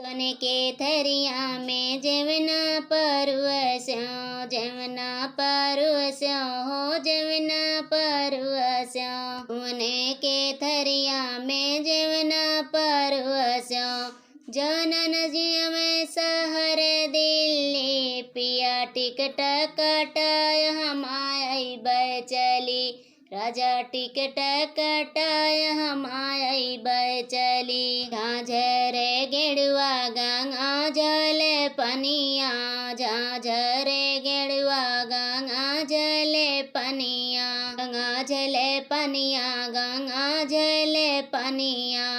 सोने के थरिया में जेवना परुअस्यों, जेवना परुअस्यों हो जेवना परुअस्यों। सोने के थरिया में जेवना परुअस्यों, जनन जिय में शहर दिल्ली। पिया टिकट कटाय हम आइब चली, राजा टिकट कटाय हम आइब चली। झाझरे गेड़ुआ गंगा जल पनिया, झाझरे गेड़ुआ गंगा जल पनिया। गंगा जल पनिया, गंगा जल पनिया।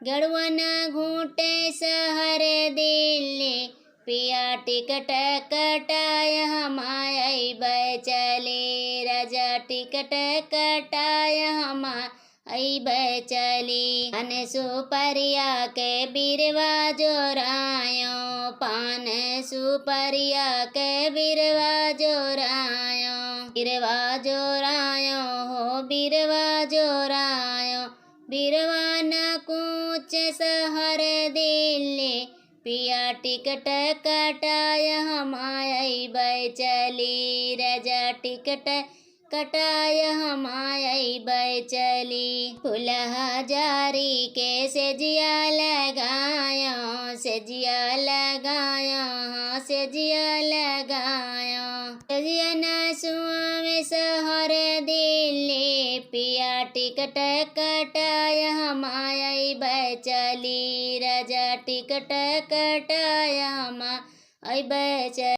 गड़वन घूटे शहर दिल्ली, पिया टिकट कटाय हम आइब चली, राजा टिकट कटाय हम आइब चली। पान सुपरिया के बिरवा जोरायो, पान सुपरिया के बिरवा जोरायो। बिरवा जोरायो हो बिरवा जोरायो, बिरवा न कूच शहर दिल्ली। पिया टिकट कटाय हम आइब चली, राजा टिकट कटाय हम आइब चली। फुलहा जारी के सेजिया लगायो, सेजिया लगायो हाँ सेजिया लगायो। सेजिया न सुआवे शहर दिल्ली, पिया टिकट कटाय हम आइब चली, राजा टिकट कटाय हम आइब चली।